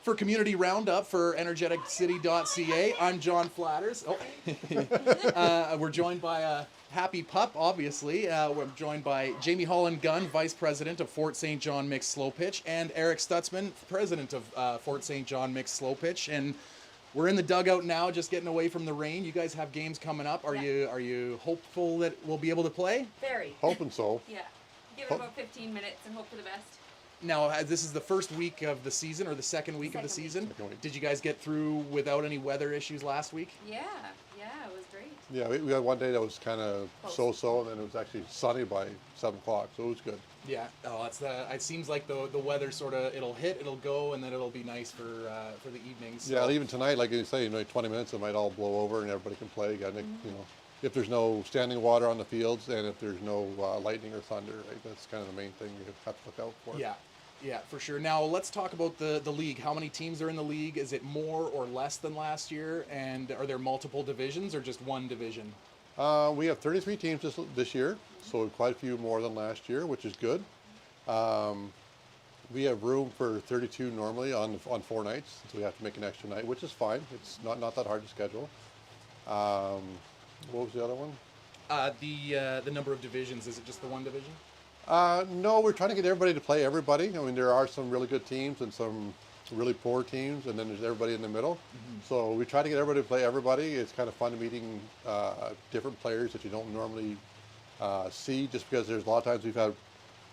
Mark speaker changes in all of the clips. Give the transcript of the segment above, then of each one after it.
Speaker 1: For Community Roundup for Energeticcity.ca, I'm John Flatters. We're joined by a happy pup, obviously. We're joined by Jamie Hollen Gunn, Vice President of Fort St. John Mixed Slow Pitch, and Eric Stutzman, President of Fort St. John Mixed Slow Pitch. And we're in the dugout now, just getting away from the rain. You guys have games coming up. Are you hopeful that we'll be able to play?
Speaker 2: Very.
Speaker 3: Hoping so.
Speaker 2: Yeah. Give it about 15 minutes and hope for the best.
Speaker 1: Now, this is the first week of the season, or the second week of the season.
Speaker 3: Second week.
Speaker 1: Did you guys get through without any weather issues last week?
Speaker 2: Yeah, it was great.
Speaker 3: Yeah, we had one day that was kind of so-so, and then it was actually sunny by 7 o'clock, so it was good.
Speaker 1: Yeah. Oh, it seems like the weather sort of it'll go, and then it'll be nice for the evenings. So.
Speaker 3: Yeah, even tonight, like you say, 20 minutes, it might all blow over, and everybody can play. If there's no standing water on the fields, and if there's no lightning or thunder, right, that's kind of the main thing you have to look out for.
Speaker 1: Yeah, for sure. Now let's talk about the league. How many teams are in the league? Is it more or less than last year? And are there multiple divisions or just one division?
Speaker 3: We have 33 teams this year, so quite a few more than last year, which is good. We have room for 32 normally on 4 nights, so we have to make an extra night, which is fine. It's not that hard to schedule. What was the other one?
Speaker 1: The number of divisions, is it just the one division?
Speaker 3: No, we're trying to get everybody to play everybody. I mean, there are some really good teams and some really poor teams, and then there's everybody in the middle. Mm-hmm. So we try to get everybody to play everybody. It's kind of fun meeting different players that you don't normally see, just because there's a lot of times we've had a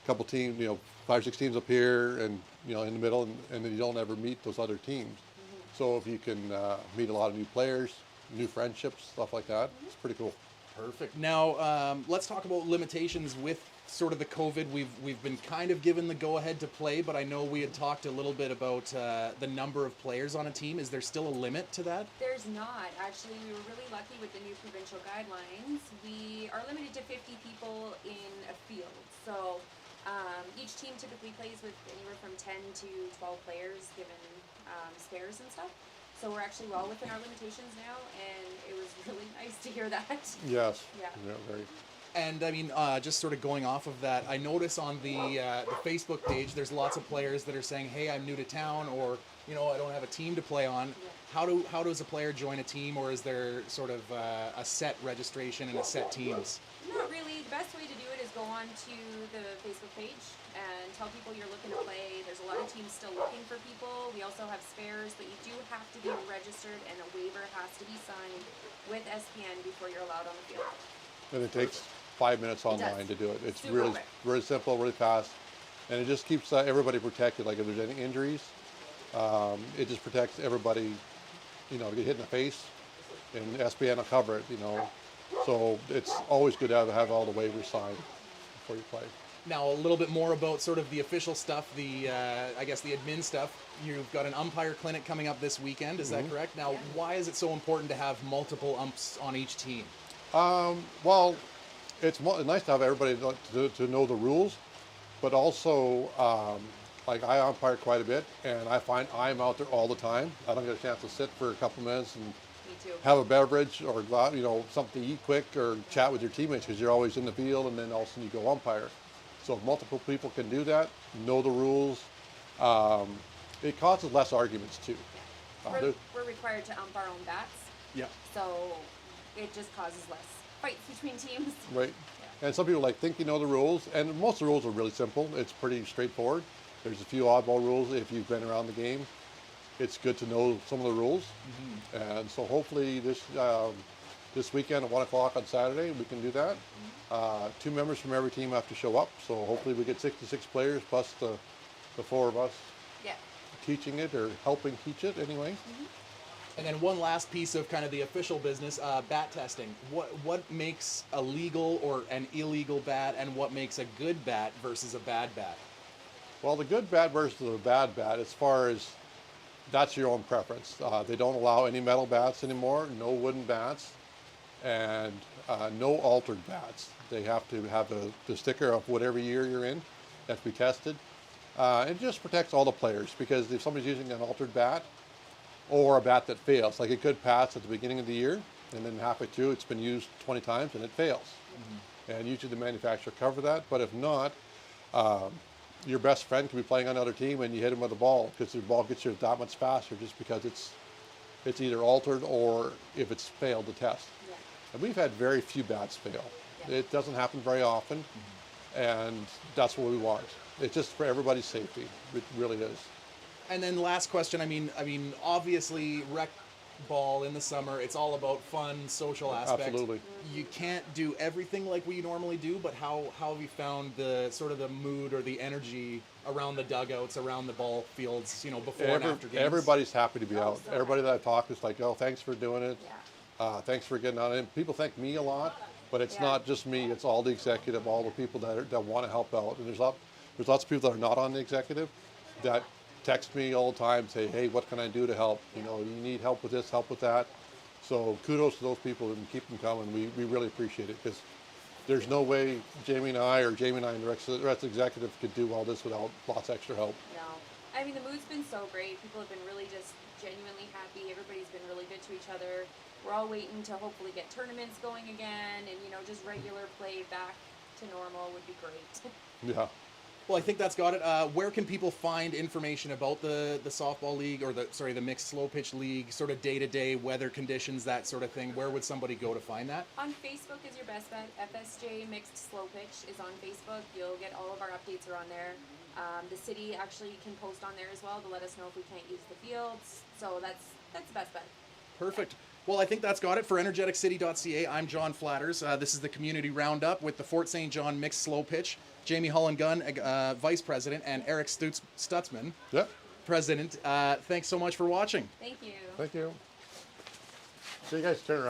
Speaker 3: couple teams, 5 or 6 teams up here and, in the middle, and then you don't ever meet those other teams. Mm-hmm. So if you can meet a lot of new players, new friendships, stuff like that, it's pretty cool.
Speaker 1: Perfect. Now, let's talk about limitations with sort of the COVID. We've been kind of given the go-ahead to play, but I know we had talked a little bit about the number of players on a team. Is there still a limit to that?
Speaker 2: There's not. Actually, we were really lucky with the new provincial guidelines. We are limited to 50 people in a field. So each team typically plays with anywhere from 10 to 12 players, given spares and stuff. So we're actually well within our limitations now, and it was really nice to hear that.
Speaker 3: Yes.
Speaker 2: Yeah.
Speaker 3: Very.
Speaker 1: And I mean, just sort of going off of that, I notice on the Facebook page, there's lots of players that are saying, "Hey, I'm new to town," or I don't have a team to play on. Yeah. How does a player join a team, or is there sort of a set registration and a set teams?
Speaker 2: Not really. The best way to do it is go on to the Facebook page and tell people you're looking to play. There's a lot of teams still looking for people. We also have spares, but you do have to be registered, and a waiver has to be signed with SPN before you're allowed on the field.
Speaker 3: And it takes 5 minutes online to do it. It's
Speaker 2: Super
Speaker 3: really,
Speaker 2: quick.
Speaker 3: really simple, really fast, and it just keeps everybody protected. Like if there's any injuries, it just protects everybody. Get hit in the face, and SPN will cover it. So it's always good to have all the waivers signed before you play.
Speaker 1: Now a little bit more about sort of the official stuff, I guess the admin stuff. You've got an umpire clinic coming up this weekend. Is that correct? Now, why is it so important to have multiple umps on each team?
Speaker 3: Well, it's nice to have everybody to know the rules, but also, like I umpire quite a bit, and I find I'm out there all the time. I don't get a chance to sit for a couple minutes and have a beverage or something to eat quick or chat with your teammates, because you're always in the field, and then all of a sudden you go umpire. So if multiple people can do that, know the rules, it causes less arguments too.
Speaker 2: We're required to ump our own bats.
Speaker 1: Yeah.
Speaker 2: So it just causes less fights between teams.
Speaker 3: Right. Yeah. And some people think you know the rules, and most of the rules are really simple. It's pretty straightforward. There's a few oddball rules if you've been around the game. It's good to know some of the rules. Mm-hmm. And so hopefully this weekend at 1 o'clock on Saturday, we can do that. Mm-hmm. 2 members from every team have to show up, so hopefully we get 66 players plus the 4 of us teaching it or helping teach it anyway.
Speaker 2: Mm-hmm.
Speaker 1: And then one last piece of kind of the official business, bat testing. What makes a legal or an illegal bat, and what makes a good bat versus a bad bat?
Speaker 3: Well, the good bat versus the bad bat, as far as that's your own preference. They don't allow any metal bats anymore, no wooden bats, and no altered bats. They have to have the sticker of whatever year you're in. They have to be tested. It just protects all the players, because if somebody's using an altered bat or a bat that fails, like it could pass at the beginning of the year, and then halfway through it's been used 20 times and it fails. Mm-hmm. And usually the manufacturer cover that, but if not, your best friend could be playing on another team and you hit him with a ball because the ball gets you that much faster just because it's either altered or if it's failed the test.
Speaker 2: Yeah.
Speaker 3: And we've had very few bats fail.
Speaker 2: Yeah.
Speaker 3: It doesn't happen very often, and that's what we want. It's just for everybody's safety. It really is.
Speaker 1: And then last question. I mean, obviously, rec ball in the summer. It's all about fun, social aspect.
Speaker 3: Absolutely.
Speaker 1: You can't do everything like we normally do. But how have you found the sort of the mood or the energy around the dugouts, around the ball fields? You know, before and after games.
Speaker 3: Everybody's happy to be out.
Speaker 2: so
Speaker 3: Everybody that I talk is like, oh, thanks for doing it.
Speaker 2: Yeah.
Speaker 3: Thanks for getting on it. People thank me a lot, but it's
Speaker 2: Yeah.
Speaker 3: not just me. It's all the executive, all the people that want to help out. And there's lots of people that are not on the executive that text me all the time, say, hey, what can I do to help? You know, you need help with this, help with that. So kudos to those people and keep them coming. We really appreciate it because there's no way Jamie and I and the rest of the executive could do all this without lots of extra help.
Speaker 2: No. I mean, the mood's been so great. People have been really just genuinely happy. Everybody's been really good to each other. We're all waiting to hopefully get tournaments going again, and, you know, just regular play back to normal would be great.
Speaker 3: Yeah.
Speaker 1: Well, I think that's got it. Where can people find information about the softball league or the mixed slow pitch league, sort of day-to-day weather conditions, that sort of thing? Where would somebody go to find that?
Speaker 2: On Facebook is your best bet. FSJ Mixed Slow Pitch is on Facebook. You'll get all of our updates are on there. The city actually can post on there as well to let us know if we can't use the fields. So that's the best bet.
Speaker 1: Perfect. Well, I think that's got it for Energeticcity.ca. I'm John Flatters. This is the Community Roundup with the Fort St. John Mixed Slow Pitch. Jamie Hollen Gunn, Vice President, and Eric Stutzman,
Speaker 3: Yeah.
Speaker 1: President. Thanks so much for watching.
Speaker 2: Thank you.
Speaker 3: Thank you. So you guys turn around.